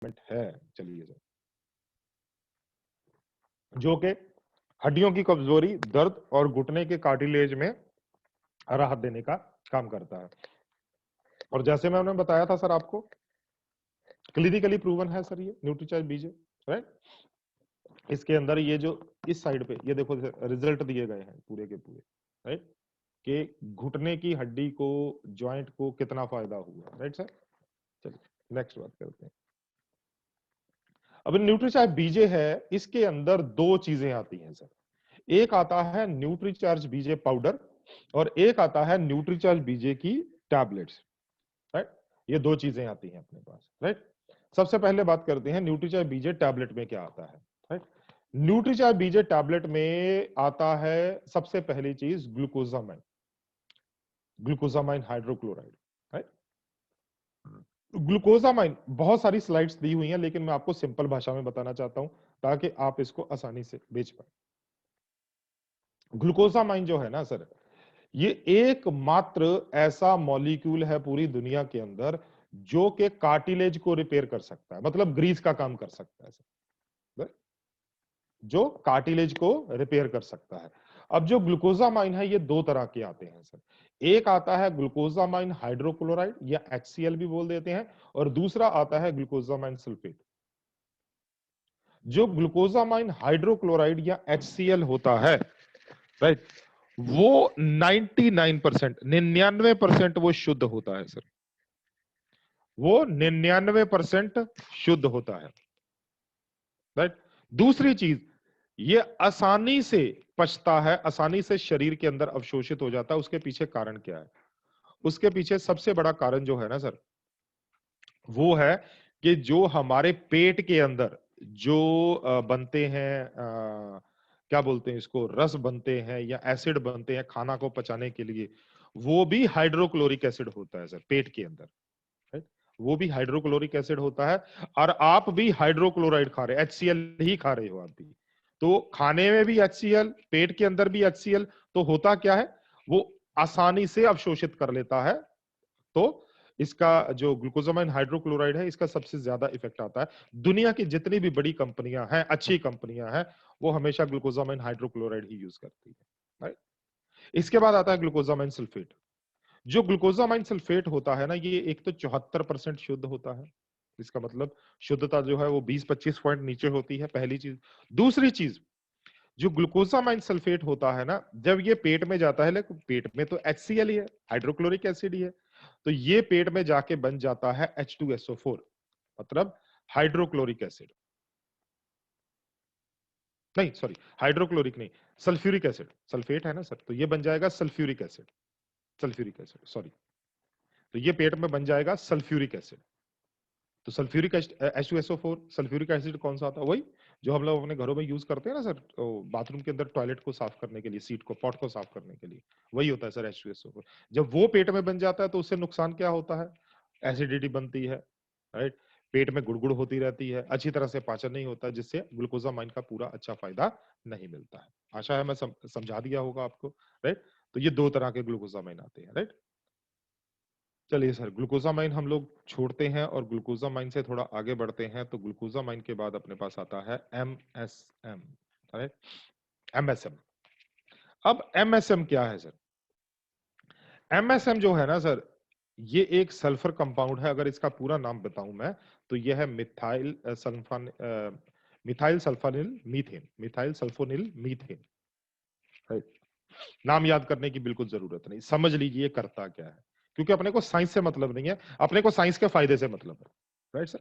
है, चलिए सर, जो कि हड्डियों की कमजोरी, दर्द और घुटने के कार्टिलेज में राहत देने का काम करता है। और जैसे मैंने बताया था सर आपको, क्लिनिकली प्रूवन है सर ये न्यूट्रीचार्ज बीजे, राइट। इसके अंदर ये जो इस साइड पे ये देखो रिजल्ट दिए गए हैं पूरे के पूरे, राइट, कि घुटने की हड्डी को, जॉइंट को कितना फायदा हुआ, राइट सर। चलिए नेक्स्ट बात करते हैं। अब न्यूट्रीचार्ज बीजे है, इसके अंदर दो चीजें आती हैं सर। एक आता है न्यूट्रीचार्ज बीजे पाउडर और एक आता है न्यूट्रीचार्ज बीजे की टैबलेट्स, राइट। ये दो चीजें आती हैं अपने पास, राइट। सबसे पहले बात करते हैं न्यूट्रीचार्ज बीजे टैबलेट में क्या आता है, राइट। न्यूट्रीचार्ज बीजे टैबलेट में आता है सबसे पहली चीज glucosamine, glucosamine hydrochloride, right. Glucosamine बहुत सारी स्लाइड्स दी हुई हैं, लेकिन मैं आपको सिंपल भाषा में बताना चाहता हूं ताकि आप इसको आसानी से बेच पाए। ग्लूकोजामाइन जो है ना सर, ये एकमात्र ऐसा मॉलिक्यूल है पूरी दुनिया के अंदर जो कि कार्टिलेज को रिपेयर कर सकता है, मतलब ग्रीस का काम कर सकता है सर, जो कार्टिलेज को रिपेयर कर सकता है। अब जो ग्लूकोजामाइन है ये दो तरह के आते हैं सर। एक आता है ग्लूकोजामाइन हाइड्रोक्लोराइड या HCl भी बोल देते हैं, और दूसरा आता है ग्लूकोजामाइन सल्फेट। जो ग्लूकोजामाइन हाइड्रोक्लोराइड या HCl होता है, राइट, वो 99%, 99% वो शुद्ध होता है सर, वो 99% शुद्ध होता है, राइट। दूसरी चीज, ये आसानी से पचता है, आसानी से शरीर के अंदर अवशोषित हो जाता है। उसके पीछे कारण क्या है? उसके पीछे सबसे बड़ा कारण जो है ना सर, वो है कि जो हमारे पेट के अंदर जो बनते हैं, क्या बोलते हैं इसको, रस बनते हैं या एसिड बनते हैं खाना को पचाने के लिए, वो भी हाइड्रोक्लोरिक एसिड होता है सर पेट के अंदर, राइट। वो भी हाइड्रोक्लोरिक एसिड होता है, और आप भी हाइड्रोक्लोराइड खा रहे, HCl ही खा रहे हो आप भी। तो खाने में भी HCl, पेट के अंदर भी HCl, तो होता क्या है, वो आसानी से अवशोषित कर लेता है। तो इसका जो ग्लूकोजामाइन हाइड्रोक्लोराइड है, इसका सबसे ज्यादा इफेक्ट आता है। दुनिया की जितनी भी बड़ी कंपनियां हैं, अच्छी कंपनियां हैं, वो हमेशा ग्लूकोजामाइन हाइड्रोक्लोराइड ही यूज करती है, राइट। इसके बाद आता है ग्लूकोजामाइन सल्फेट। जो ग्लूकोजामाइन सल्फेट होता है ना, ये एक तो 74% शुद्ध होता है। इसका मतलब शुद्धता जो है वो 20-25 पॉइंट नीचे होती है, पहली चीज। दूसरी चीज, जो ग्लूकोजामाइन सल्फेट होता है ना, जब ये पेट में जाता है, लेकिन पेट में तो HCl ही है, हाइड्रोक्लोरिक एसिड ही है, तो ये पेट में जाके बन जाता है H2SO4, मतलब हाइड्रोक्लोरिक एसिड, नहीं सॉरी, हाइड्रोक्लोरिक नहीं, सल्फ्यूरिक एसिड। सल्फेट है ना सर, तो ये बन जाएगा sulphuric acid, sulphuric acid sorry, तो ये पेट में बन जाएगा सल्फ्यूरिक एसिड। तो सल्फ्यूरिक H2SO4, सल्फ्यूरिक एसिड कौन सा आता है? वही जो हम लोग अपने घरों में यूज करते हैं ना सर, तो बाथरूम के अंदर टॉयलेट को साफ करने के लिए, सीट को, पॉट को साफ करने के लिए, वही होता है सर H2SO4। जब वो पेट में बन जाता है तो उससे नुकसान क्या होता है? एसिडिटी बनती है, राइट। पेट में गुड़गुड़ होती रहती है, अच्छी तरह से पाचन नहीं होता, जिससे ग्लूकोजामाइन का पूरा अच्छा फायदा नहीं मिलता है। आशा है मैं समझा दिया होगा आपको, राइट। तो ये दो तरह के ग्लूकोजामाइन आते हैं, राइट। चलिए सर, ग्लूकोजामाइन हम लोग छोड़ते हैं और ग्लूकोजामाइन से थोड़ा आगे बढ़ते हैं। तो ग्लूकोजामाइन के बाद अपने पास आता है MSM, राइट, MSM। अब MSM क्या है सर? MSM जो है ना सर, ये एक सल्फर कंपाउंड है। अगर इसका पूरा नाम बताऊं मैं, तो यह है methyl sulphonyl methane, methyl sulphonyl methane, right. नाम याद करने की बिल्कुल जरूरत नहीं, समझ लीजिए करता क्या है, क्योंकि अपने को साइंस से मतलब नहीं है, अपने को साइंस के फायदे से मतलब है, राइट सर।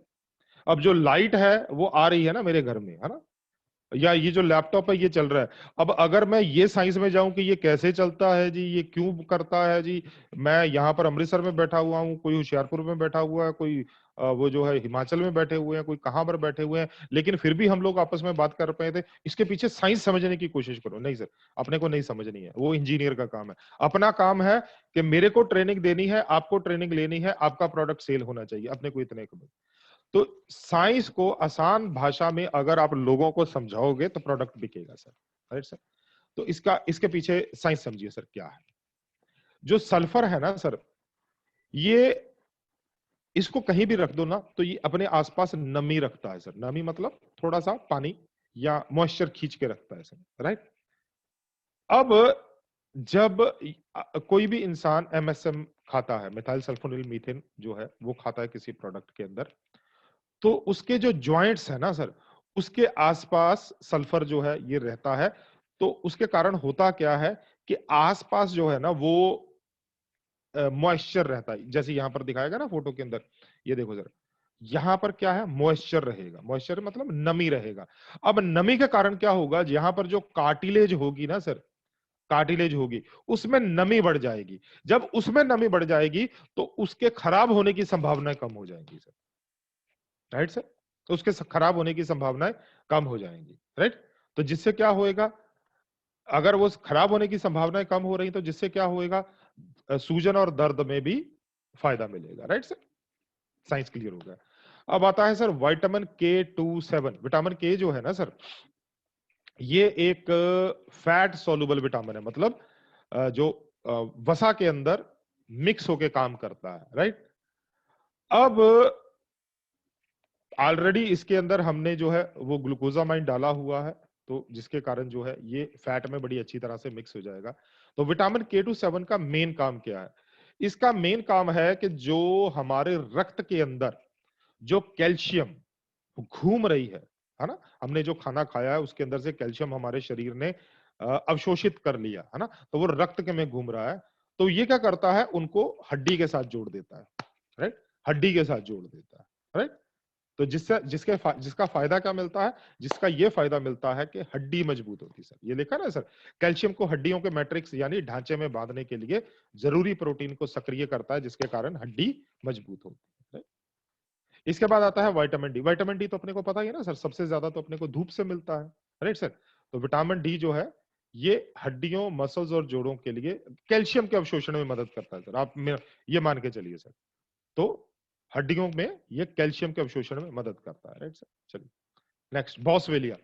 अब जो लाइट है वो आ रही है ना मेरे घर में, है ना, या ये जो लैपटॉप है ये चल रहा है। अब अगर मैं ये साइंस में जाऊं कि ये कैसे चलता है जी, ये क्यों करता है जी, मैं यहाँ पर अमृतसर में बैठा हुआ हूँ, कोई होशियारपुर में बैठा हुआ है, कोई वो जो है हिमाचल में बैठे हुए हैं, कोई कहां पर बैठे हुए हैं, लेकिन फिर भी हम लोग आपस में बात कर पाए थे, इसके पीछे साइंस समझने की कोशिश करो। नहीं सर, अपने को नहीं समझनी है, वो इंजीनियर का काम है। अपना काम है कि मेरे को ट्रेनिंग देनी है, आपको ट्रेनिंग लेनी है, आपका प्रोडक्ट सेल होना चाहिए, अपने को इतने को। तो साइंस को आसान भाषा में अगर आप लोगों को समझाओगे तो प्रोडक्ट बिकेगा सर, राइट सर। तो इसके पीछे साइंस समझिए सर क्या है। जो सल्फर है ना सर, ये इसको कहीं भी रख दो ना तो ये अपने आसपास नमी रखता है सर। नमी मतलब थोड़ा सा पानी या मॉइस्चर खींच के रखता है सर, राइट। अब जब कोई भी इंसान एमएसएम खाता है, मिथाइल सल्फोनिल मीथेन जो है वो खाता है किसी प्रोडक्ट के अंदर, तो उसके जो जॉइंट्स है ना सर, उसके आसपास सल्फर जो है ये रहता है। तो उसके कारण होता क्या है कि आसपास जो है ना वो मॉइस्चर रहता है, जैसे यहां पर दिखाएगा ना फोटो के अंदर, ये देखो सर, यहां पर क्या है, मॉइस्चर रहेगा। मॉइस्चर मतलब नमी रहेगा। अब नमी के कारण क्या होगा, यहां पर जो कार्टिलेज होगी ना सर, कार्टिलेज होगी, उसमें नमी बढ़ जाएगी। जब उसमें नमी बढ़ जाएगी तो उसके खराब होने की संभावनाएं कम हो जाएंगी सर, राइट सर। तो उसके खराब होने की संभावनाएं कम हो जाएंगी, राइट। तो जिससे क्या होएगा, अगर वो खराब होने की संभावनाएं कम हो रही तो जिससे क्या होएगा, सूजन और दर्द में भी फायदा मिलेगा, राइट सर। साइंस क्लियर हो गया। अब आता है सर विटामिन K27। विटामिन के जो है ना सर, ये एक फैट सोलुबल विटामिन है, मतलब जो वसा के अंदर मिक्स होके काम करता है, राइट। अब ऑलरेडी इसके अंदर हमने जो है वो ग्लूकोजामाइन डाला हुआ है, तो जिसके कारण जो है ये फैट में बड़ी अच्छी तरह से मिक्स हो जाएगा। तो विटामिन K27 का मेन काम क्या है? इसका मेन काम है कि जो हमारे रक्त के अंदर जो कैल्शियम घूम रही है ना, हमने जो खाना खाया है उसके अंदर से कैल्शियम हमारे शरीर ने अवशोषित कर लिया है ना, तो वो रक्त के में घूम रहा है। तो ये क्या करता है, उनको हड्डी के साथ जोड़ देता है, राइट। हड्डी के साथ जोड़ देता है, राइट। तो जिसका फायदा क्या मिलता है, जिसका ये फायदा मिलता है कि हड्डी मजबूत होती है सर। ये लिखा ना सर, कैल्शियम को हड्डियों के मैट्रिक्स यानी ढांचे में बांधने के लिए जरूरी प्रोटीन को सक्रिय करता है, जिसके कारण हड्डी मजबूत होती है। इसके बाद आता है विटामिन डी। विटामिन डी तो अपने को पता ही है ना सर, सबसे ज्यादा तो अपने को धूप से मिलता है, राइट सर। तो विटामिन डी जो है ये हड्डियों, मसल्स और जोड़ों के लिए कैल्शियम के अवशोषण में मदद करता है सर। आप ये मान के चलिए सर, तो हड्डियों में ये कैल्शियम के अवशोषण में मदद करता है, राइट सर। चलिए नेक्स्ट, बॉसवेलिया।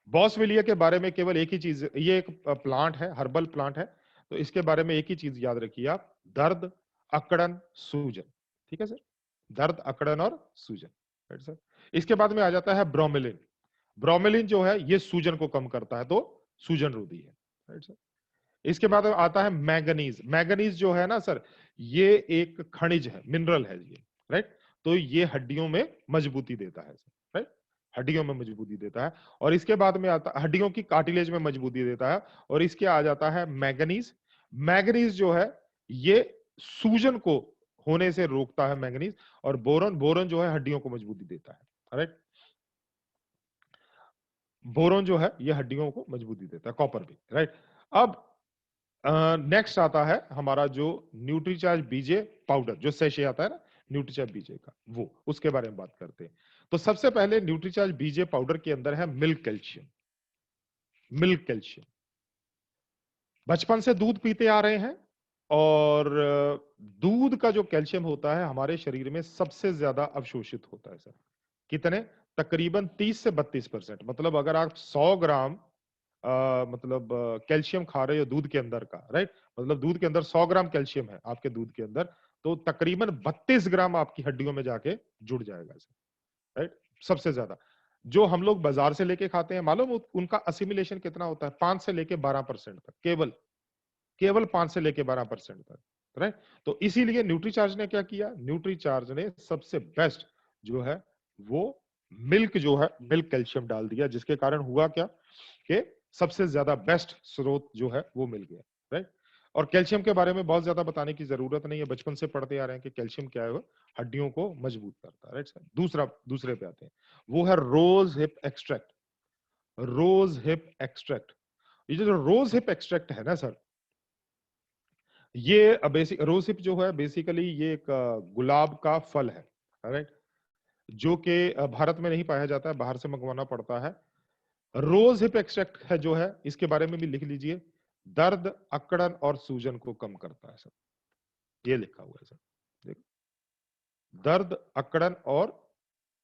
बॉसवेलिया के बारे में केवल एक ही चीज, ये एक प्लांट है, हर्बल प्लांट है, तो इसके बारे में एक ही चीज याद रखिए आप, दर्द, अकड़न, सूजन। ठीक है सर, दर्द, अकड़न और सूजन, राइट सर। इसके बाद में आ जाता है ब्रोमेलिन। ब्रोमेलिन जो है ये सूजन को कम करता है, तो सूजन रोधी है, राइट सर। इसके बाद आता है मैंगनीज। मैंगनीज जो है ना सर, ये एक खनिज है, मिनरल है ये, राइट। तो ये हड्डियों में मजबूती देता है, राइट। हड्डियों में मजबूती देता है। और इसके बाद में आता, हड्डियों की कार्टिलेज में मजबूती देता है। और इसके आ जाता है मैंगनीज। मैंगनीज जो है ये सूजन को होने से रोकता है, मैंगनीज। और बोरन, बोरन जो है हड्डियों को मजबूती देता है, राइट। बोरोन जो है ये हड्डियों को मजबूती देता है, कॉपर भी, राइट। अब नेक्स्ट आता है हमारा जो न्यूट्रीचार्ज बीजे पाउडर, जो सैशे आता है ना न्यूट्रीचार्ज बीजे का, वो उसके बारे में बात करते हैं। तो सबसे पहले न्यूट्रीचार्ज बीजे पाउडर के अंदर है मिल्क कैल्शियम। मिल्क कैल्शियम, बचपन से दूध पीते आ रहे हैं, और दूध का जो कैल्शियम होता है हमारे शरीर में सबसे ज्यादा अवशोषित होता है सर। कितने? तकरीबन 30 से 32%। मतलब अगर आप 100 ग्राम मतलब कैल्शियम खा रहे हो दूध के अंदर का, राइट, मतलब दूध के अंदर 100 ग्राम कैल्शियम है आपके दूध के अंदर, तो तकरीबन 32 ग्राम आपकी हड्डियों में जाके जुड़ जाएगा, राइट। सबसे ज्यादा जो हम लोग बाजार से लेके खाते हैं, मालूम उनका असिमिलेशन कितना होता है? 5 से लेके 12% तक, केवल केवल 5 से लेके 12% तक, राइट। तो इसीलिए न्यूट्रीचार्ज ने क्या किया, न्यूट्रीचार्ज ने सबसे बेस्ट जो है वो मिल्क जो है, मिल्क कैल्शियम डाल दिया, जिसके कारण हुआ क्या कि सबसे ज्यादा बेस्ट स्रोत जो है वो मिल गया, राइट। और कैल्शियम के बारे में बहुत ज्यादा बताने की जरूरत नहीं है, बचपन से पढ़ते आ रहे हैं कि कैल्शियम क्या है, वो हड्डियों को मजबूत करता है, राइट सर। दूसरे पे आते हैं, वो है rose hip extract. Rose hip extract, ये जो रोज हिप एक्सट्रैक्ट है ना सर, ये बेसिक रोज हिप जो है बेसिकली ये एक गुलाब का फल है, राइट, जो कि भारत में नहीं पाया जाता है, बाहर से मंगवाना पड़ता है। रोज हिप एक्सट्रैक्ट है जो है, इसके बारे में भी लिख लीजिए, दर्द, अकड़न और सूजन को कम करता है सर। ये लिखा हुआ है सर, देखो, दर्द, अकड़न और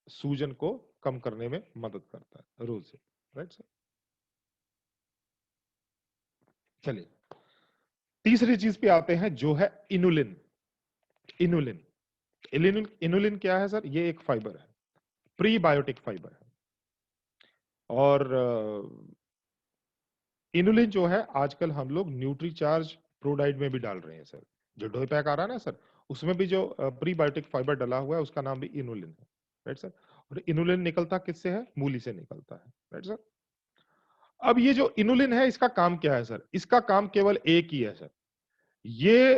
सूजन को कम करने में मदद करता है रोज हिप, राइट सर। चलिए तीसरी चीज पे आते हैं जो है इनुलिन। इनुलिन, इनुलिन क्या है सर? ये एक फाइबर है, प्रीबायोटिक फाइबर है। और इनुलिन जो है आजकल हम लोग न्यूट्रीचार्ज प्रोडाइट में भी डाल रहे हैं सर। जो डोई पैक आ रहा है ना सर, उसमें भी जो प्रीबायोटिक फाइबर डला हुआ है उसका नाम भी इनुलिन है, राइट सर। और इनुलिन निकलता किससे है? मूली से निकलता है, राइट सर। अब ये जो इनुलिन है इसका काम क्या है सर? इसका काम केवल एक ही है सर, ये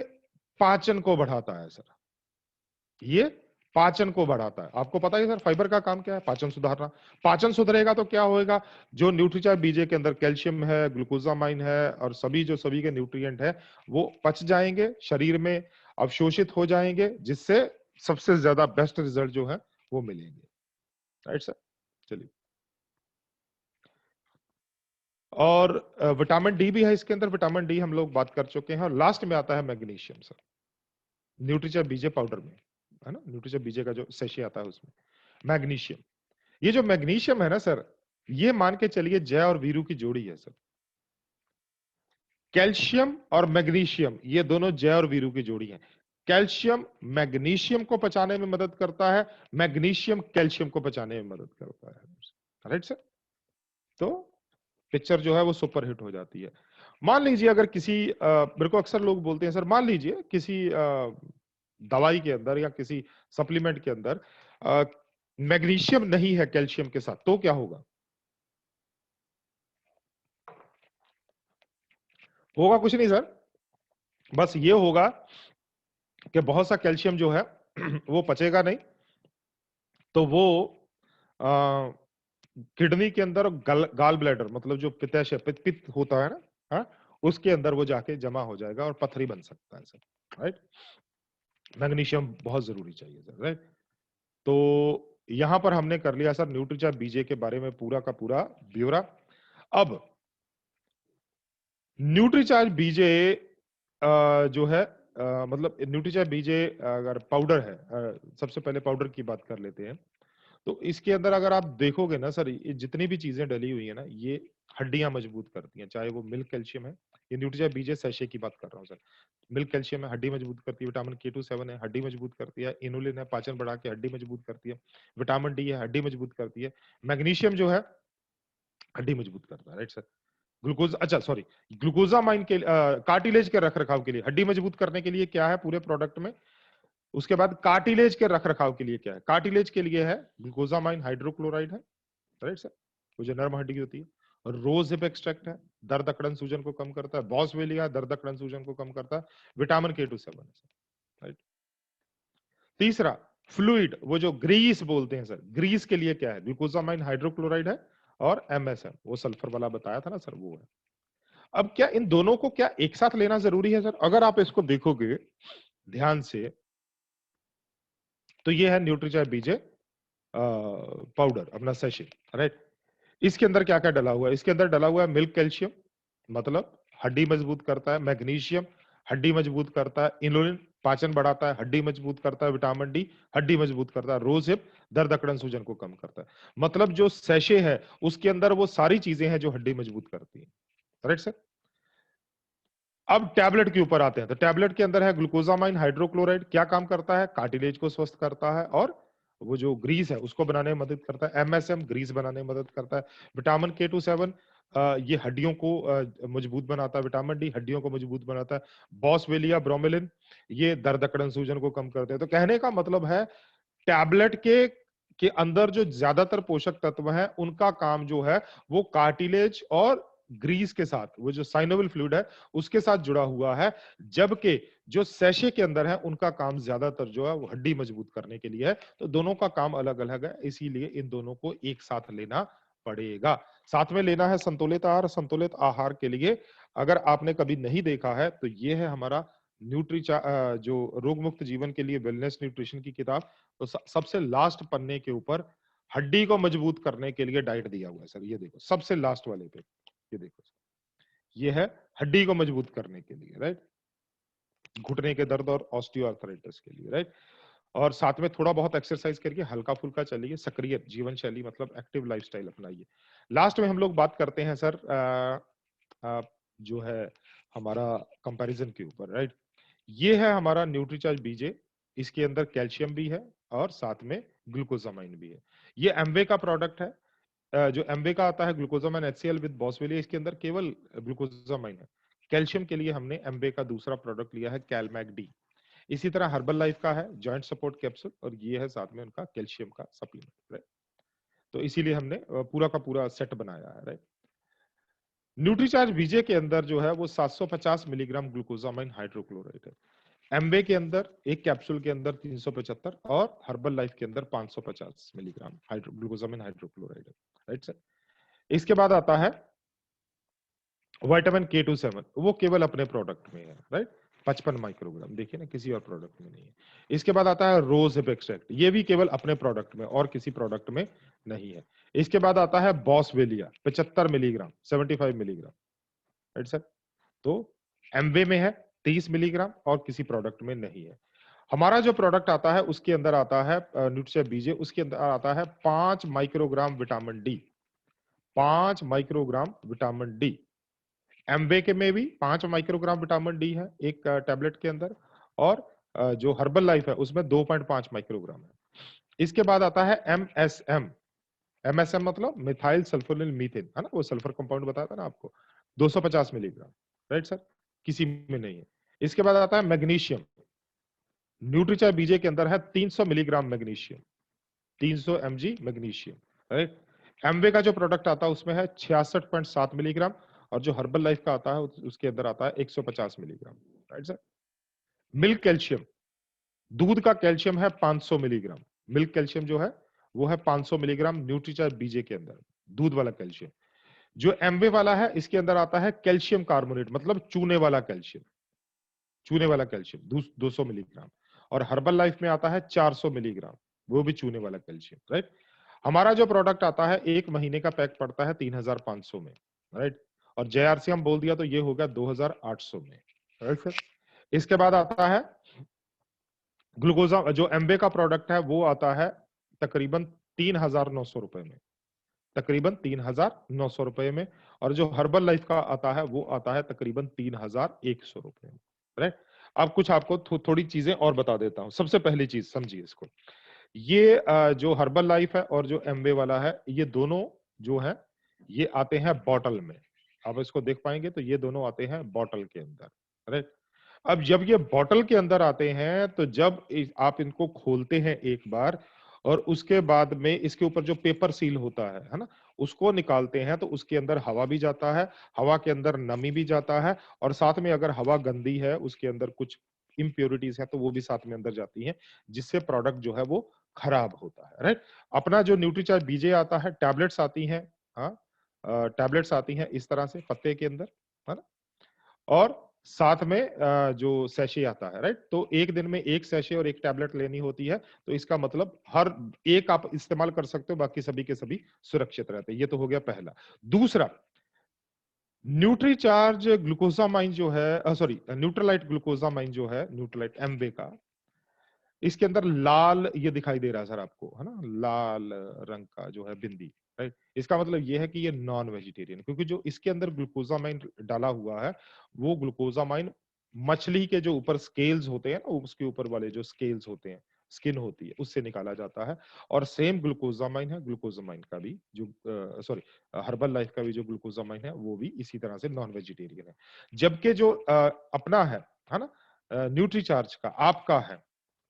पाचन को बढ़ाता है सर। ये पाचन को बढ़ाता है। आपको पता है सर फाइबर का काम क्या है? पाचन सुधारना। पाचन सुधरेगा तो क्या होएगा? जो न्यूट्रीचार्ज बीजे के अंदर कैल्शियम है, ग्लूकोजामाइन है और सभी के न्यूट्रिएंट है वो पच जाएंगे, शरीर में अवशोषित हो जाएंगे, जिससे सबसे ज्यादा बेस्ट रिजल्ट जो है वो मिलेंगे, राइट सर। चलिए, और विटामिन डी भी है इसके अंदर। विटामिन डी हम लोग बात कर चुके हैं। और लास्ट में आता है मैग्नीशियम सर, न्यूट्रीचार्ज बीजे पाउडर में, है ना, न्यूट्रीचार्ज बीजे का जो सेशे आता है उसमें मैग्नीशियम। ये जो मैग्नीशियम है ना सर, ये मान के चलिए जय और वीरू की जोड़ी है सर। कैल्शियम और मैग्नीशियम ये दोनों जय और वीरू की जोड़ी है। कैल्शियम मैग्नीशियम को पचाने में मदद करता है, मैग्नीशियम कैल्शियम को पचाने में मदद करता है, राइट सर। तो पिक्चर जो है वो सुपर हिट हो जाती है। मान लीजिए अगर किसी मेरे को अक्सर लोग बोलते हैं सर, मान लीजिए किसी दवाई के अंदर या किसी सप्लीमेंट के अंदर मैग्नीशियम नहीं है कैल्शियम के साथ, तो क्या होगा? होगा कुछ नहीं सर, बस ये होगा कि बहुत सा कैल्शियम जो है वो पचेगा नहीं, तो वो किडनी के अंदर गाल ब्लैडर मतलब जो पित्ताशय पित्त होता है ना, हाँ, उसके अंदर वो जाके जमा हो जाएगा और पथरी बन सकता है सर, राइट। मैग्नीशियम बहुत जरूरी चाहिए सर, राइट। तो यहां पर हमने कर लिया सर न्यूट्रीचार्ज बीजे के बारे में पूरा का पूरा ब्यौरा। अब न्यूट्रीचार्ज बीजे जो है मतलब न्यूट्रीचार्ज बीजे अगर पाउडर है, सबसे पहले पाउडर की बात कर लेते हैं। तो इसके अंदर अगर आप देखोगे ना सर, ये जितनी भी चीजें डली हुई है ना, ये हड्डियां मजबूत करती हैं। चाहे वो मिल्क कैल्शियम है, ये न्यूट्रीचार्ज बीजे सैशे की बात कर रहा हूँ सर। मिल्क कैल्शियम है, हड्डी मजबूत करती है। विटामिन K27 है, हड्डी मजबूत करती है। इनुलिन है, पाचन बढ़ा के हड्डी मजबूत करती है। विटामिन डी है, हड्डी मजबूत करती है। मैग्नीशियम जो है हड्डी मजबूत करता है, राइट सर। ग्लूकोज, अच्छा सॉरी, ग्लूकोजामाइन के कार्टिलेज के रख रखाव के लिए, हड्डी मजबूत करने के लिए क्या है पूरे प्रोडक्ट में। उसके बाद कार्टिलेज के रख रखाव के लिए क्या है? कार्टिलेज के लिए है ग्लूकोजामाइन हाइड्रोक्लोराइड है, राइट सर, वो जो नर्म हड्डी होती है। और रोज हिप एक्सट्रैक्ट है, दर्द अकड़न सूजन को कम करता है। बॉसवेलिया दर्द अकड़न सूजन को कम करता है। विटामिन K27 है सर, राइट। तीसरा फ्लूइड, वो जो ग्रीस बोलते हैं सर, ग्रीस के लिए क्या है? ग्लूकोजामाइन हाइड्रोक्लोराइड है और MSM, वो सल्फर वाला बताया था ना सर, वो है। अब क्या इन दोनों को क्या एक साथ लेना जरूरी है सर? अगर आप इसको देखोगे ध्यान से तो ये है न्यूट्रीचार्ज बीजे पाउडर अपना सेशे, राइट। इसके अंदर क्या क्या डला हुआ है? इसके अंदर डला हुआ है मिल्क कैल्शियम, मतलब हड्डी मजबूत करता है। मैग्नीशियम हड्डी मजबूत करता है। इनुलिन पाचन बढ़ाता है, हड्डी मजबूत करता है। विटामिन डी हड्डी मजबूत करता है। रोज हिप दर्द अकड़न सूजन को कम करता है। मतलब जो सेशे है उसके अंदर वो सारी चीजें हैं जो हड्डी मजबूत करती है, राइट सर। अब टैबलेट के ऊपर आते हैं। तो टैबलेट के अंदर है ग्लूकोजामाइन हाइड्रोक्लोराइड, क्या काम करता है? कार्टिलेज को स्वस्थ करता है और वो जो ग्रीस है उसको बनाने में मदद करता है। MSM ग्रीस बनाने में मदद करता है। विटामिन K27 ये हड्डियों को मजबूत बनाता है। विटामिन डी हड्डियों को मजबूत बनाता है। बॉसवेलिया ब्रोमेलिन ये दर्द अकड़न सूजन को कम करते हैं। तो कहने का मतलब है टैबलेट के अंदर जो ज्यादातर पोषक तत्व हैं उनका काम जो है वो कार्टिलेज और ग्रीस के साथ, वो जो साइनोविल फ्लूइड है उसके साथ जुड़ा हुआ है। जबकि जो सेशे के अंदर है उनका काम ज्यादातर जो है वो हड्डी मजबूत करने के लिए है। तो दोनों का काम अलग अलग है, इसीलिए इन दोनों को एक साथ लेना पड़ेगा। साथ में लेना है संतुलित आहार। संतुलित आहार के लिए अगर आपने कभी नहीं देखा है तो ये है हमारा जो रोग मुक्त जीवन के लिए वेलनेस न्यूट्रिशन की किताब। तो सबसे लास्ट पन्ने के ऊपर हड्डी को मजबूत करने के लिए डाइट दिया हुआ है सर। ये देखो सबसे लास्ट वाले पे, ये देखो ये है हड्डी को मजबूत करने के लिए, राइट, घुटने के दर्द और ऑस्टियोआर्थराइटिस के लिए, राइट। और साथ में थोड़ा बहुत एक्सरसाइज करके हल्का फुल्का चलिए, सक्रिय जीवन शैली मतलब एक्टिव लाइफस्टाइल अपनाइए। लास्ट में हम लोग बात करते हैं सर जो है हमारा कंपैरिजन के ऊपर, राइट। ये है हमारा न्यूट्रीचार्ज बीजे, इसके अंदर कैल्शियम भी है और साथ में ग्लूकोजामाइन भी है। ये एमवे का प्रोडक्ट है। जो एमवे का आता है ग्लूकोजामाइन HCl विद बॉसवेलिया, इसके अंदर केवल ग्लूकोजामाइन है। कैल्शियम के लिए हमने एमवे का दूसरा प्रोडक्ट लिया है कैलमैक डी। इसी तरह हर्बल लाइफ का है जॉइंट सपोर्ट कैप्सूल, और ये है साथ में उनका कैल्शियम का सप्लीमेंट, राइट। तो इसीलिए हमने पूरा का पूरा सेट बनाया है, राइट। न्यूट्रीचार्ज बीजे के अंदर जो है वो 750 मिलीग्राम ग्लूकोजामाइन हाइड्रोक्लोराइड है। एमबे के अंदर एक कैप्सूल के अंदर 375 और हर्बल लाइफ के अंदर 550 मिलीग्राम ग्लूकोजामिन हाइड्रोक्लोराइड है, राइट सर। इसके बाद आता है विटामिन K27, वो केवल अपने प्रोडक्ट में है, राइट, 55 माइक्रोग्राम, देखिए ना, किसी और प्रोडक्ट में नहीं है। इसके बाद आता है रोज हिप एक्सट्रैक्ट, ये भी केवल अपने प्रोडक्ट में और किसी प्रोडक्ट में नहीं है। इसके बाद आता है बॉसवेलिया 75 मिलीग्राम, 75 मिलीग्राम, राइट सर। तो एमवे में है 30 मिलीग्राम और किसी प्रोडक्ट में नहीं है। हमारा जो प्रोडक्ट आता है उसके अंदर आता है न्यूट्रिचर बीजे, उसके अंदर आता है 5 microgram vitamin D, 5 microgram vitamin D. Amway के में भी 5 माइक्रोग्राम विटामिन डी है एक टैबलेट के अंदर, और जो हर्बल लाइफ है उसमें 2.5 माइक्रोग्राम है। इसके बाद आता है एमएसएम, एमएसएम मतलब मिथाइल सल्फोनिल मीथेन, है ना, वो सल्फर कंपाउंड बताया था ना आपको, 250 मिलीग्राम, राइट सर, किसी में नहीं है। इसके बाद आता है मैग्नीशियम, न्यूट्रीचार्ज बीजे के अंदर है 300 milligram magnesium, 300 mg magnesium, right. Amway का जो प्रोडक्ट आता है उसमें है 66.7 मिलीग्राम, और जो हर्बल लाइफ का आता है उसके अंदर आता है 150 milligram, right sir. Milk calcium, दूध का कैल्शियम है 500 मिलीग्राम, मिल्क कैल्शियम जो है वो है 500 मिलीग्राम न्यूट्रीचार्ज बीजे के अंदर, दूध वाला कैल्शियम। जो एमवे वाला है इसके अंदर आता है कैल्शियम कार्बोनेट, मतलब चूने वाला कैल्शियम, चूने वाला कैल्शियम 200 मिलीग्राम, और हर्बल लाइफ में आता है 400 मिलीग्राम, वो भी चूने वाला कैल्शियम, राइट। हमारा जो प्रोडक्ट आता है 1 महीने का पैक पड़ता है 3500 में, राइट, और जेआरसी हम बोल दिया तो ये होगा 2800 में, राइट सर। इसके बाद आता है ग्लूकोजा, जो एमबे का प्रोडक्ट है वो आता है तकरीबन 3900 रुपए में, तकरीबन 3900 रुपए में, और जो हर्बल लाइफ का आता है वो आता है तकरीबन 3100 रुपए में, राइट। अब कुछ आपको थोड़ी चीजें और बता देता हूं। सबसे पहली चीज समझिए इसको, ये जो हर्बल लाइफ है और जो एमवे वाला है, ये दोनों जो है ये आते हैं बॉटल में। आप इसको देख पाएंगे तो ये दोनों आते हैं बॉटल के अंदर, राइट। अब जब ये बॉटल के अंदर आते हैं तो जब आप इनको खोलते हैं एक बार, और उसके बाद में इसके ऊपर जो पेपर सील होता है ना, उसको निकालते हैं तो उसके अंदर हवा भी जाता है, हवा के अंदर नमी भी जाता है, और साथ में अगर हवा गंदी है, उसके अंदर कुछ इम्प्योरिटीज है तो वो भी साथ में अंदर जाती हैं, जिससे प्रोडक्ट जो है वो खराब होता है, राइट। अपना जो न्यूट्रीचार्ज बीजे आता है, टैबलेट्स आती हैं, हाँ, टैबलेट्स आती हैं इस तरह से पत्ते के अंदर, है ना, और साथ में जो सैशे आता है, राइट। तो एक दिन में एक सैशे और एक टैबलेट लेनी होती है, तो इसका मतलब हर एक आप इस्तेमाल कर सकते हो, बाकी सभी के सभी सुरक्षित रहते हैं। ये तो हो गया पहला। दूसरा, न्यूट्रीचार्ज ग्लूकोजामाइन जो है, सॉरी, न्यूट्रलाइट ग्लूकोजामाइन जो है, न्यूट्रलाइट एमबे का, इसके अंदर लाल ये दिखाई दे रहा है सर आपको, है ना, लाल रंग का जो है बिंदी, राइट। इसका मतलब ये है कि ये नॉन वेजिटेरियन, क्योंकि जो इसके अंदर ग्लूकोजामाइन डाला हुआ है वो ग्लूकोजामाइन मछली के जो ऊपर स्केल्स होते हैं ना, उसके ऊपर वाले जो स्केल्स होते हैं, स्किन होती है, उससे निकाला जाता है। और सेम ग्लूकोजामाइन है, ग्लूकोजामाइन का भी जो सॉरी हर्बल लाइफ का भी जो ग्लूकोजामाइन है वो भी इसी तरह से नॉन वेजिटेरियन है। जबकि जो अपना है ना, न्यूट्रीचार्ज का आपका है,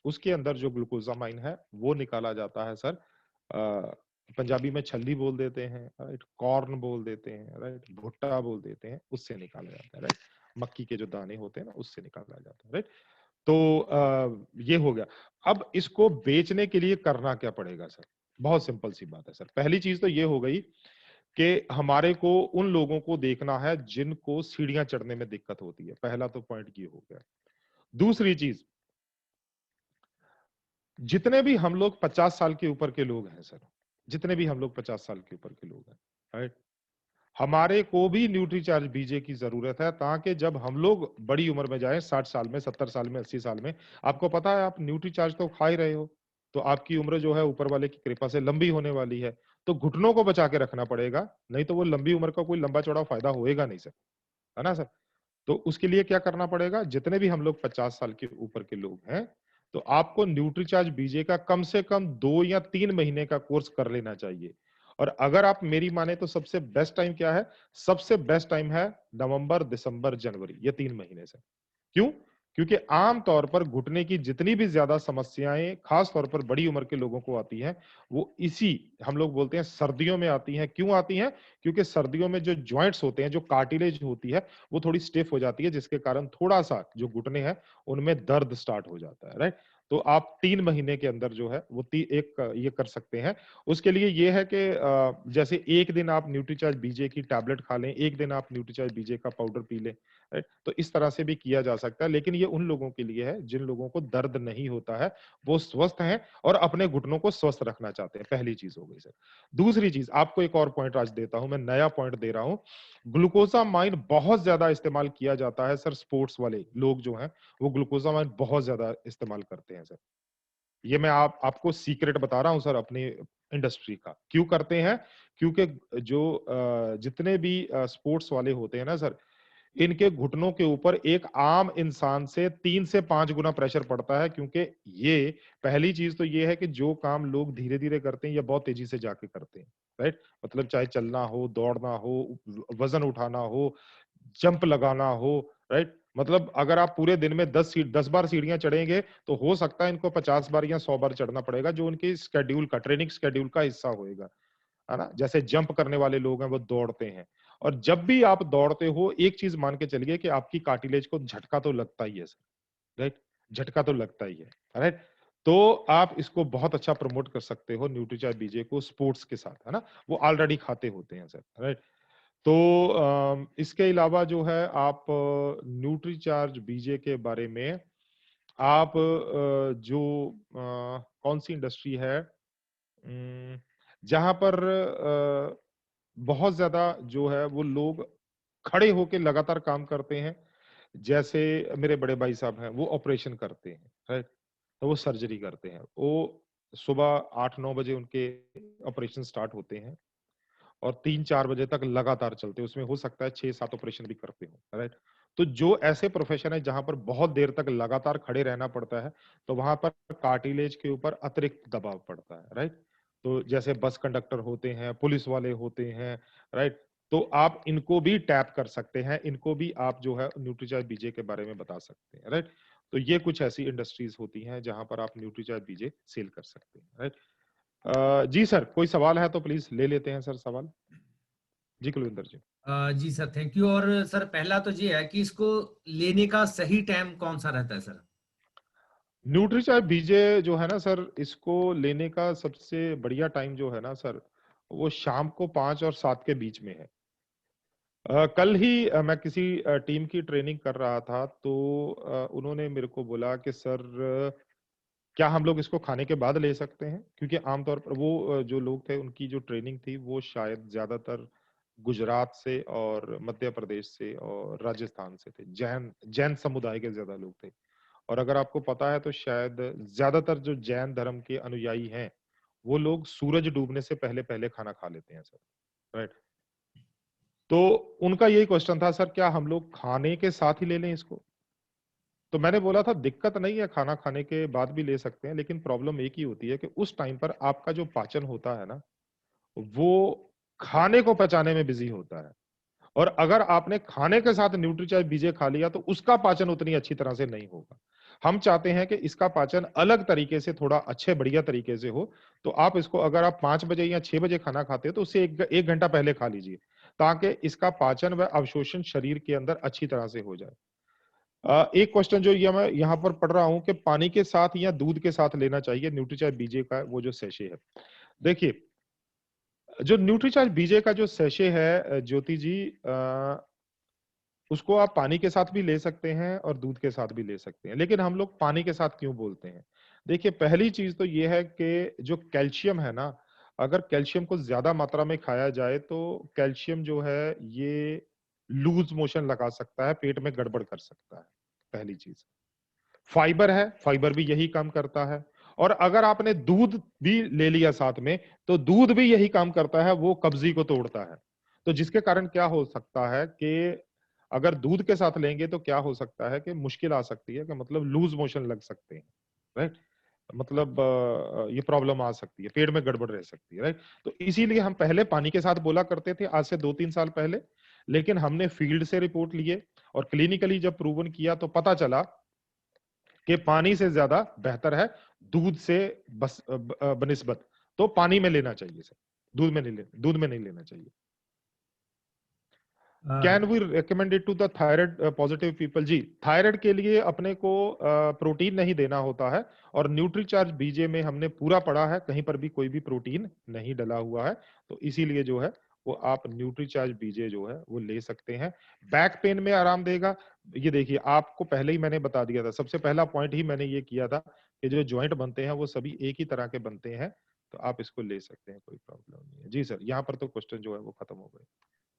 उसके अंदर जो ग्लूकोजामाइन है वो निकाला जाता है सर, पंजाबी में छल्ली बोल देते हैं, राइट, कॉर्न बोल देते हैं, राइट, भुट्टा बोल देते हैं, उससे निकाला जाता है, राइट, मक्की के जो दाने होते हैं ना, उससे निकाला जाता है, राइट। तो ये हो गया। अब इसको बेचने के लिए करना क्या पड़ेगा सर? बहुत सिंपल सी बात है सर। पहली चीज तो ये हो गई कि हमारे को उन लोगों को देखना है जिनको सीढ़ियां चढ़ने में दिक्कत होती है, पहला तो पॉइंट ये हो गया। दूसरी चीज, जितने भी हम लोग 50 साल के ऊपर के लोग हैं सर, जितने भी हम लोग 50 साल के ऊपर के लोग हैं, राइट, हमारे को भी न्यूट्रीचार्ज बीजे की जरूरत है, ताकि जब हम लोग बड़ी उम्र में जाएं, 60 साल में, 70 साल में, 80 साल में, आपको पता है आप न्यूट्रीचार्ज तो खा ही रहे हो, तो आपकी उम्र जो है ऊपर वाले की कृपा से लंबी होने वाली है। तो घुटनों को बचा के रखना पड़ेगा, नहीं तो वो लंबी उम्र का कोई लंबा चौड़ा फायदा होएगा नहीं सर, है ना सर। तो उसके लिए क्या करना पड़ेगा, जितने भी हम लोग 50 साल के ऊपर के लोग हैं, तो आपको न्यूट्रीचार्ज बीजे का कम से कम 2 या 3 महीने का कोर्स कर लेना चाहिए। और अगर आप मेरी माने तो सबसे बेस्ट टाइम क्या है? सबसे बेस्ट टाइम है नवंबर, दिसंबर, जनवरी, ये 3 महीने से। क्यों? क्योंकि आम तौर पर घुटने की जितनी भी ज्यादा समस्याएं खास तौर पर बड़ी उम्र के लोगों को आती हैं, वो इसी हम लोग बोलते हैं सर्दियों में आती हैं। क्यों आती हैं? क्योंकि सर्दियों में जो जॉइंट्स होते हैं, जो कार्टिलेज होती है, वो थोड़ी स्टिफ हो जाती है, जिसके कारण थोड़ा-सा जो घुटने हैं, उनमें दर्द स्टार्ट हो जाता है, राइट? तो आप 3 महीने के अंदर जो है वो ती एक ये कर सकते हैं। उसके लिए ये है कि जैसे एक दिन आप न्यूट्रीचार्ज बीजे की टैबलेट खा लें, एक दिन आप न्यूट्रीचार्ज बीजे का पाउडर पी लें, राइट? तो इस तरह से भी किया जा सकता है, लेकिन ये उन लोगों के लिए है जिन लोगों को दर्द नहीं होता है, वो स्वस्थ हैं और अपने घुटनों को स्वस्थ रखना चाहते हैं। पहली चीज हो गई सर। दूसरी चीज, आपको एक और पॉइंट आज देता हूं, मैं नया पॉइंट दे रहा हूं। ग्लूकोसामाइन बहुत ज्यादा इस्तेमाल किया जाता है सर, स्पोर्ट्स वाले लोग जो हैं वो ग्लूकोसामाइन बहुत ज्यादा इस्तेमाल करते हैं सर। ये मैं आपको सीक्रेट बता रहा हूं सर अपनी इंडस्ट्री का। क्यों करते हैं? क्योंकि जो जितने भी स्पोर्ट्स वाले होते हैं ना सर, इनके घुटनों के ऊपर एक आम इंसान से 3 से 5 गुना प्रेशर पड़ता है, क्योंकि ये पहली चीज तो ये है कि जो काम लोग धीरे-धीरे करते हैं, ये बहुत तेजी से जाके करते हैं, राइट? मतलब चाहे चलना हो, दौड़ना हो, वजन उठाना हो, जंप लगाना हो, राइट? मतलब अगर आप पूरे दिन में 10 बार सीढ़ियाँ चढ़ेंगे, तो हो सकता है इनको 50 बार या 100 बार चढ़ना पड़ेगा, जो उनके शेड्यूल का, ट्रेनिंग शेड्यूल का हिस्सा होएगा। है ना? जैसे जंप करने वाले लोग हैं वो दौड़ते हैं। और जब भी आप दौड़ते हो, एक चीज मान के चलिए कि आपकी कार्टिलेज को झटका तो लगता ही है सर, राइट? झटका तो लगता ही है, राइट? तो आप इसको बहुत अच्छा प्रमोट कर सकते हो न्यूट्रीचार्ज बीजे को स्पोर्ट्स के साथ, है ना? वो ऑलरेडी खाते होते हैं सर, राइट? तो इसके अलावा जो है आप न्यूट्रीचार्ज बीजे के बारे में आप जो कौन सी इंडस्ट्री है जहां पर बहुत ज्यादा जो है वो लोग खड़े होके लगातार काम करते हैं, जैसे मेरे बड़े भाई साहब हैं, वो ऑपरेशन करते हैं, राइट? तो वो सर्जरी करते हैं, वो सुबह 8-9 बजे उनके ऑपरेशन स्टार्ट होते हैं और 3-4 बजे तक लगातार चलते हैं। उसमें हो सकता है 6-7 ऑपरेशन भी करते हो, राइट? तो जो ऐसे प्रोफेशन है जहां पर बहुत देर तक लगातार खड़े रहना पड़ता है, तो वहां पर कार्टिलेज के ऊपर अतिरिक्त दबाव पड़ता है, राइट? तो जैसे बस कंडक्टर होते हैं, पुलिस वाले होते हैं, राइट? तो आप इनको भी टैप कर सकते हैं, इनको भी आप जो है न्यूट्रीचार्ज बीजे के बारे में बता सकते हैं, राइट? तो ये कुछ ऐसी इंडस्ट्रीज होती हैं जहां पर आप न्यूट्रीचार्ज बीजे सेल कर सकते हैं, राइट? जी सर, कोई सवाल है तो प्लीज ले लेते हैं सर सवाल। जी कुलविंदर जी। जी सर, थैंक यू। और सर पहला तो ये है कि इसको लेने का सही टाइम कौन सा रहता है सर? न्यूट्रीचार्ज बीजे जो है ना सर, इसको लेने का सबसे बढ़िया टाइम जो है ना सर, वो शाम को 5 और 7 के बीच में है। कल ही मैं किसी टीम की ट्रेनिंग कर रहा था, तो उन्होंने मेरे को बोला कि सर क्या हम लोग इसको खाने के बाद ले सकते हैं? क्योंकि आमतौर पर वो जो लोग थे उनकी जो ट्रेनिंग थी वो शायद ज्यादातर गुजरात से और मध्य प्रदेश से और राजस्थान से थे। जैन जैन समुदाय के ज्यादा लोग थे। और अगर आपको पता है तो शायद ज्यादातर जो जैन धर्म के अनुयायी हैं, वो लोग सूरज डूबने से पहले पहले खाना खा लेते हैं सर, राइट? तो उनका यही क्वेश्चन था, सर क्या हम लोग खाने के साथ ही ले लें इसको? तो मैंने बोला था दिक्कत नहीं है, खाना खाने के बाद भी ले सकते हैं, लेकिन प्रॉब्लम एक ही होती है कि उस टाइम पर आपका जो पाचन होता है ना, वो खाने को पचाने में बिजी होता है। और अगर आपने खाने के साथ न्यूट्रीचार्ज बीजे खा लिया तो उसका पाचन उतनी अच्छी तरह से नहीं होगा। हम चाहते हैं कि इसका पाचन अलग तरीके से, थोड़ा अच्छे बढ़िया तरीके से हो। तो आप इसको अगर आप 5 बजे या 6 बजे खाना खाते हो तो उससे 1 घंटा पहले खा लीजिए, ताकि इसका पाचन व अवशोषण शरीर के अंदर अच्छी तरह से हो जाए। एक क्वेश्चन जो ये मैं यहाँ पर पढ़ रहा हूँ कि पानी के साथ या दूध के साथ लेना चाहिए न्यूट्रीचार्ज बीजे का वो जो सेशे है। देखिए, जो न्यूट्रीचार्ज बीजे का जो सेशे है ज्योति जी, उसको आप पानी के साथ भी ले सकते हैं और दूध के साथ भी ले सकते हैं, लेकिन हम लोग पानी के साथ क्यों बोलते हैं? देखिए, पहली चीज तो ये है कि जो कैल्शियम है ना, अगर कैल्शियम को ज्यादा मात्रा में खाया जाए तो कैल्शियम जो है ये लूज मोशन लगा सकता है, पेट में गड़बड़ कर सकता है, पहली चीज। फाइबर है, फाइबर भी यही काम करता है। और अगर आपने दूध भी ले लिया साथ में, तो दूध भी यही काम करता है, वो कब्जी को तोड़ता है। तो जिसके कारण क्या हो सकता है कि अगर दूध के साथ लेंगे तो क्या हो सकता है कि मुश्किल आ सकती है, कि मतलब लूज मोशन लग सकते हैं। राइट। मतलब ये प्रॉब्लम आ सकती है, पेट में गड़बड़ रह सकती है, राइट। तो इसीलिए हम पहले पानी के साथ बोला करते थे आज से 2-3 साल पहले, लेकिन हमने फील्ड से रिपोर्ट लिए और क्लिनिकली जब प्रूवन किया तो पता चला कि पानी से ज्यादा बेहतर है दूध से बनिस्बत, तो पानी में लेना चाहिए सर, दूध में नहीं लेना चाहिए। Can we recommend it to the thyroid positive people? जी, थायराइड के लिए अपने को प्रोटीन नहीं देना होता है, और न्यूट्रीचार्ज बीजे में हमने पूरा पढ़ा है, कहीं पर भी कोई भी प्रोटीन नहीं डला हुआ है, तो इसीलिए जो है वो आप न्यूट्रीचार्ज बीजे जो है वो ले सकते हैं। बैक पेन में आराम देगा, ये देखिए आपको पहले ही मैंने बता दिया था, सबसे पहला पॉइंट ही मैंने ये किया था कि जो ज्वाइंट बनते हैं वो सभी एक ही तरह के बनते हैं, तो आप इसको ले सकते हैं, कोई प्रॉब्लम नहीं है। जी सर, यहाँ पर तो क्वेश्चन जो है वो खत्म हो गए।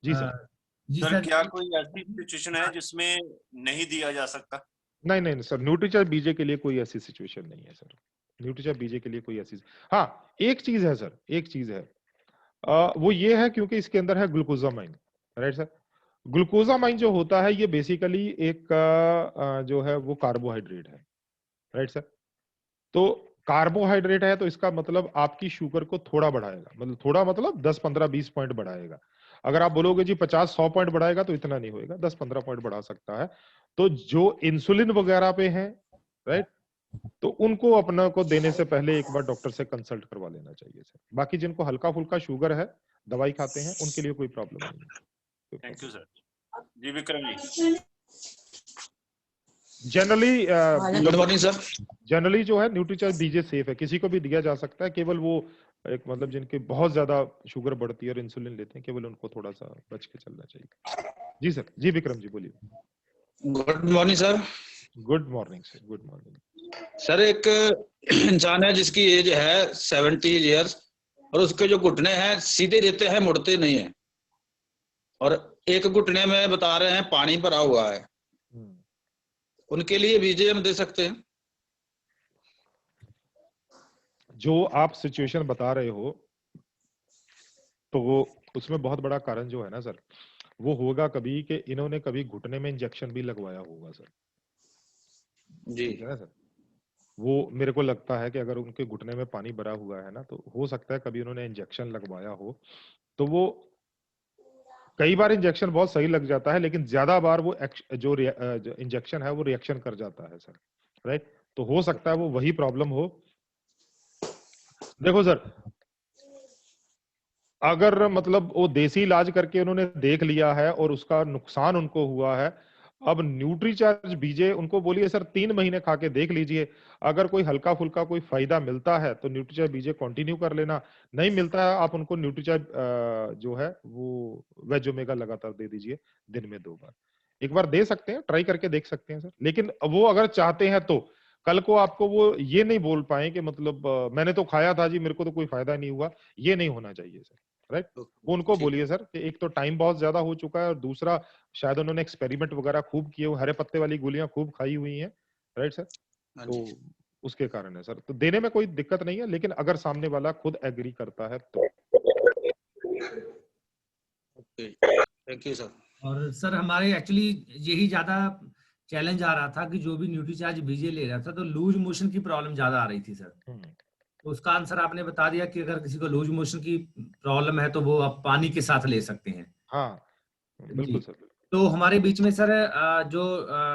जी सर। जी सर सर, क्या कोई ऐसी सिचुएशन है जिसमें नहीं दिया जा सकता? नहीं नहीं सर, न्यूट्रीचार्ज बीजे के लिए कोई ऐसी सिचुएशन नहीं है सर, न्यूट्रीचार्ज बीजे के लिए कोई ऐसी, हाँ एक चीज है सर, एक चीज है, वो ये है क्योंकि इसके अंदर है ग्लूकोजामाइन, राइट सर। ग्लूकोजामाइन जो होता है ये बेसिकली एक जो है वो कार्बोहाइड्रेट है, राइट सर। तो कार्बोहाइड्रेट है तो इसका मतलब आपकी शुगर को थोड़ा बढ़ाएगा, मतलब थोड़ा मतलब 10 15 20 पॉइंट बढ़ाएगा। अगर आप बोलोगे जी 50 100 पॉइंट बढ़ाएगा तो इतना नहीं होएगा, 10 15 पॉइंट बढ़ा सकता है। तो जो इंसुलिन वगैरह पे हैं, राइट, तो उनको अपना को देने से पहले एक बार डॉक्टर से कंसल्ट करवा लेना चाहिए सर। बाकी जिनको हल्का फुल्का शुगर है, दवाई खाते हैं, उनके लिए कोई प्रॉब्लम नहीं है। Thank you sir. जी Vikram ji. Generally good morning sir. Generally जो है न्यूट्रीचार्ज बीजे सेफ है, किसी को भी दिया जा सकता है, केवल वो एक मतलब जिनके बहुत ज्यादा शुगर बढ़ती है और इंसुलिन लेते हैं, केवल उनको थोड़ा सा बच के चलना चाहिए। जी सर, जी विक्रम जी बोलिए। Good morning sir. Good morning sir, good morning. Sir एक इंसान है जिसकी एज है 70 इयर्स और उसके जो घुटने हैं सीधे रहते हैं, मुड़ते नहीं है, और एक घुटने में बता रहे हैं पानी भरा हुआ है, उनके लिए बीजे हम दे सकते हैं? जो आप सिचुएशन बता रहे हो तो वो उसमें बहुत बड़ा कारण जो है ना सर, वो होगा कभी कि इन्होंने कभी घुटने में इंजेक्शन भी लगवाया होगा सर। जी ठीक है ना सर, वो मेरे को लगता है कि अगर उनके घुटने में पानी भरा हुआ है ना, तो हो सकता है कभी उन्होंने इंजेक्शन लगवाया हो। तो वो कई बार इंजेक्शन बहुत सही लग जाता है, लेकिन ज्यादा बार वो जो इंजेक्शन है वो रिएक्शन कर जाता है सर, राइट। तो हो सकता है वो वही प्रॉब्लम हो। देखो सर, अगर मतलब वो देसी इलाज करके उन्होंने देख लिया है और उसका नुकसान उनको हुआ है, अब न्यूट्रीचार्ज बीजे उनको बोलिए सर 3 महीने खा के देख लीजिए, अगर कोई हल्का फुल्का कोई फायदा मिलता है तो न्यूट्रीचार्ज बीजे कंटिन्यू कर लेना, नहीं मिलता है आप उनको न्यूट्रीचार्ज जो है वो वेज ओमेगा लगातार दे दीजिए, दिन में 2 बार, एक बार दे सकते हैं, ट्राई करके देख सकते हैं सर। लेकिन वो अगर चाहते हैं तो कल को आपको वो ये नहीं बोल पाए कि मतलब मैंने तो खाया था जी, मेरे को तो कोई फायदा नहीं हुआ, ये नहीं होना चाहिए सर, राइट। वो उनको बोलिए सर कि एक तो टाइम बहुत ज्यादा हो चुका है और दूसरा शायद उन्होंने एक्सपेरिमेंट वगैरह खूब किए, हरे पत्ते वाली गोलियां खूब खाई हुई हैं, राइट सर। तो उसके कारण है सर, तो देने में कोई दिक्कत नहीं है, लेकिन अगर सामने वाला खुद एग्री करता है तो। Thank you sir. और सर हमारे एक्चुअली यही ज्यादा चैलेंज आ रहा था कि जो भी न्यूट्रीचार्ज बीजे ले रहा था तो लूज मोशन की प्रॉब्लम ज्यादा आ रही थी सर। तो उसका आंसर आपने बता दिया कि अगर किसी को लूज मोशन की प्रॉब्लम है तो वो आप पानी के साथ ले सकते हैं। हाँ बिल्कुल सर। तो हमारे बीच में सर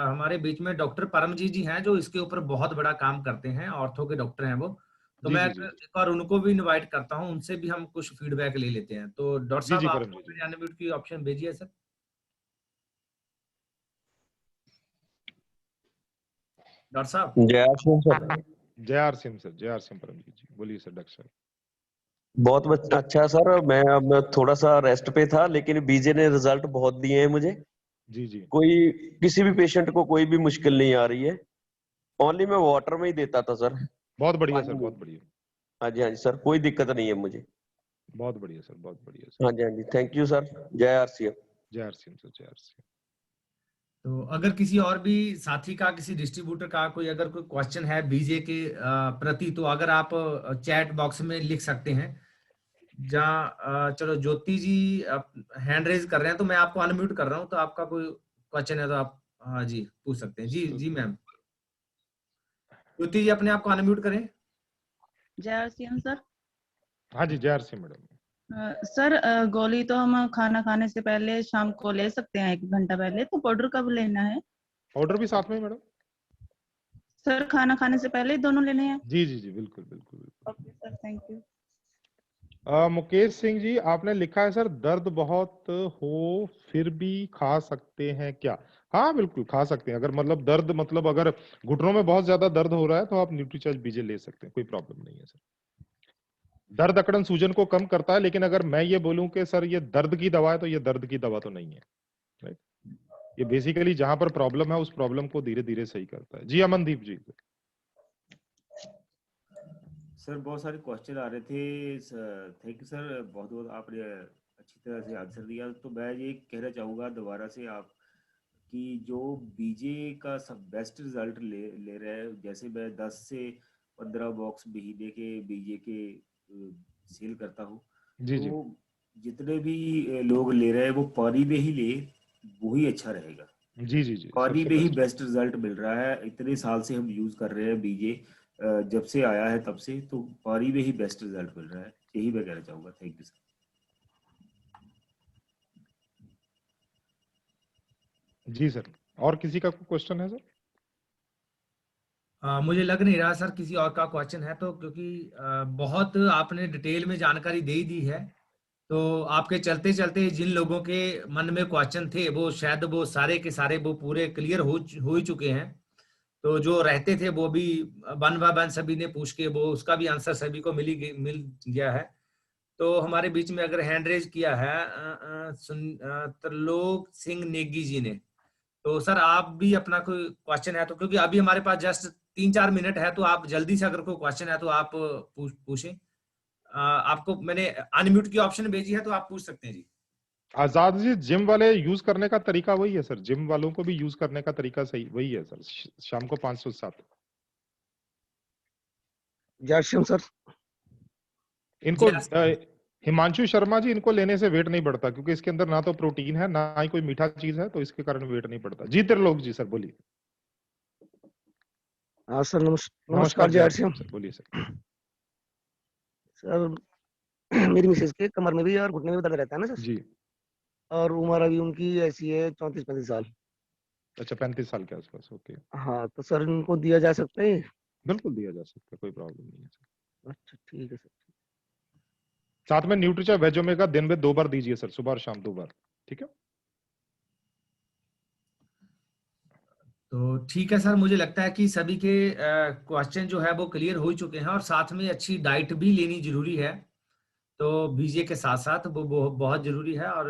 हमारे बीच में डॉक्टर परमजीत जी हैं जो इसके ऊपर बहुत बड़ा काम करते हैं, ऑर्थो के डॉक्टर हैं वो। तो मैं एक बार उनको भी इनवाइट करता हूं, उनसे भी हम कुछ फीडबैक ले लेते हैं। तो डॉक्टर साहब आपको मेरे अनम्यूट की ऑप्शन भेजिए सर। डॉक्टर साहब। जय आर सिंह सर। जय आर सिंह सर, जय आर सिंह परमजीत जी, बोलिए सर। डॉक्टर साहब बहुत अच्छा सर, मैं अब थोड़ा सा रेस्ट पे था, लेकिन बीजे ने रिजल्ट बहुत दिए हैं मुझे। जी जी। कोई किसी भी पेशेंट को कोई भी मुश्किल नहीं आ रही है। ओनली मैं वाटर में ही देता था सर। बहुत बढ़िया सर, बहुत बढ़िया। हाँ जी सर, कोई दिक्कत नहीं है मुझे। बहुत बढ़िया सर, बहुत बढ़िया सर। हाँ जी थैंक यू सर। जय आर सिंह। जय आर सिंह सर, जय आर सिंह। तो अगर किसी और भी साथी का, किसी डिस्ट्रीब्यूटर का कोई अगर कोई क्वेश्चन है बीजे के प्रति, तो अगर आप चैट बॉक्स में लिख सकते हैं। जहाँ चलो ज्योति जी हैंड रेज कर रहे हैं, तो मैं आपको अनम्यूट कर रहा हूँ, तो आपका कोई क्वेश्चन है तो आप हाँ जी पूछ सकते हैं। जी जी मैम। ज्योति जी अपने आप को अनम्यूट करें। जय आरसीएम सर। हाँ जी, जय मैडम। सर गोली तो हम खाना खाने से पहले शाम को ले सकते हैं 1 घंटा पहले, तो पाउडर कब लेना है? ऑर्डर भी साथ में मैडम? सर खाना खाने से पहले ही दोनों लेने हैं? जी जी जी, बिल्कुल बिल्कुल बिल्कुल। Okay sir, thank you. Mukesh Singh ji, आपने लिखा है सर दर्द बहुत हो फिर भी खा सकते हैं क्या? हाँ बिल्कुल खा सकते हैं। अगर मतलब दर्द मतलब अगर घुटनों में बहुत ज्यादा दर्द हो रहा है तो आप न्यूट्रीचार्ज बीजे ले सकते हैं, कोई प्रॉब्लम नहीं है सर। दर्द अकड़न सूजन को कम करता है, लेकिन अगर मैं ये बोलूं कि सर ये दर्द की दवा है तो ये दर्द की दवा तो नहीं है, राइट। ये बेसिकली जहां पर प्रॉब्लम है उस प्रॉब्लम को धीरे धीरे सही करता है। जी अमनदीप जी। सर बहुत सारे क्वेश्चन आ रहे थे। थैंक यू सर, बहुत बहुत आपने अच्छी तरह से आंसर दिया। तो मैं ये कहना चाहूँगा दोबारा से आप कि जो बीजे का सब बेस्ट रिजल्ट ले रहे हैं, जैसे मैं 10 से 15 बॉक्स महीने के बीजे के सेल करता हूँ, जी जी तो जितने भी लोग ले रहे हैं वो पानी में ही ले, वही अच्छा रहेगा। जी जी जी, पानी सबसे में ही बेस्ट। बेस्ट रिजल्ट मिल रहा है। इतने साल से हम यूज कर रहे हैं बीजे, जब से आया है तब से, तो पानी में ही बेस्ट रिजल्ट मिल रहा है। यही मैं कहना चाहूंगा। Thank you sir. जी सर, और किसी का कोई क्वेश्चन है सर? मुझे लग नहीं रहा सर किसी और का क्वेश्चन है, तो क्योंकि बहुत आपने डिटेल में जानकारी दे ही दी है, तो आपके चलते चलते जिन लोगों के मन में क्वेश्चन थे वो शायद वो सारे के सारे वो पूरे क्लियर हो ही चुके हैं। तो जो रहते थे वो भी वन बाय वन सभी ने पूछ के वो उसका भी आंसर सभी को मिल गया है। तो हमारे बीच में अगर हैंड रेज किया है त्रिलोक सिंह नेगी जी ने, तो सर आप भी अपना कोई क्वेश्चन है तो, क्योंकि अभी हमारे पास जस्ट 3-4 मिनट है, तो आप जल्दी से अगर कोई क्वेश्चन है तो आप पूछें। आपको मैंने अनम्यूट की ऑप्शन भेजी है तो आप पूछ सकते हैं जी। आजाद जी, जिम वाले यूज करने का तरीका वही है सर, जिम वालों को भी यूज करने का तरीका सही वही है सर। शाम को 507 जय सर। इनको हिमांशु शर्मा जी, इनको लेने से वेट नहीं बढ़ता, क्योंकि इसके अंदर ना तो प्रोटीन है ना ही कोई मीठा चीज है, तो इसके कारण वेट नहीं बढ़ता। जी त्रिलोक जी सर बोलिए। हाँ सर, नमस्कार जय श्याम सर, बोलिए सर। सर मेरी मिसेज के कमर में भी और घुटने में भी दर्द रहता है ना सर जी। और उम्र अभी उनकी ऐसी है 34-35 साल। अच्छा, 35 साल के आसपास, ओके। हाँ, तो सर इनको दिया जा सकता है? बिल्कुल दिया जा सकता है, कोई प्रॉब्लम नहीं है सर। अच्छा ठीक है सर। साथ में न्यूट्रीचा वेज ओमेगा दिन में 2 बार दीजिए सर, सुबह और शाम 2 बार, ठीक है। तो ठीक है सर, मुझे लगता है कि सभी के क्वेश्चन जो है वो क्लियर हो ही चुके हैं, और साथ में अच्छी डाइट भी लेनी जरूरी है। तो बीजे के साथ साथ वो बहुत जरूरी है, और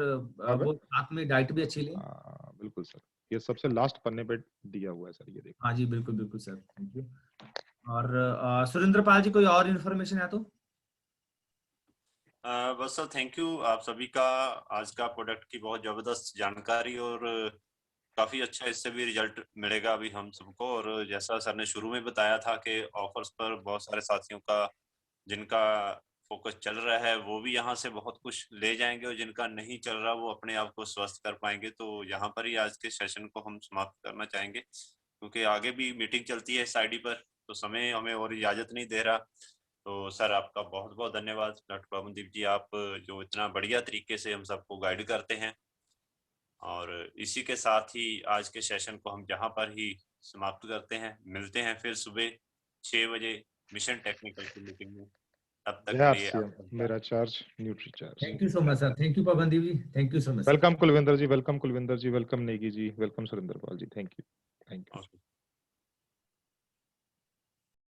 वो साथ में डाइट भी अच्छी लें। बिल्कुल सर, ये सबसे लास्ट पन्ने पे दिया हुआ है सर, ये देखिए। हाँ जी, बिल्कुल बिल्कुल सर, थैंक यू। और सुरेंद्र पाल जी, कोई और इन्फॉर्मेशन है तो? बस सर, थैंक यू आप सभी का। आज का प्रोडक्ट की बहुत जबरदस्त जानकारी, और काफी अच्छा इससे भी रिजल्ट मिलेगा अभी हम सबको। और जैसा सर ने शुरू में बताया था कि ऑफर्स पर बहुत सारे साथियों का जिनका फोकस चल रहा है वो भी यहाँ से बहुत कुछ ले जाएंगे, और जिनका नहीं चल रहा वो अपने आप को स्वस्थ कर पाएंगे। तो यहाँ पर ही आज के सेशन को हम समाप्त करना चाहेंगे, क्योंकि आगे भी मीटिंग चलती है इस आईडी पर, तो समय हमें और इजाजत नहीं दे रहा। तो सर आपका बहुत बहुत धन्यवाद। डॉक्टर पवनदीप जी, आप जो इतना बढ़िया तरीके से हम सबको गाइड करते हैं। और इसी के साथ ही आज के सेशन को हम यहाँ पर ही समाप्त करते हैं। मिलते हैं फिर सुबह 6 बजे मिशन टेक्निकल की मीटिंग में। तब तक के लिए मेरा charge Nutricharge. Thank you so much sir, thank you Pavandeep ji, thank you so much. Welcome Kulwinder ji, welcome Kulwinder ji, welcome Negi ji, welcome Surendra Pal ji, thank you.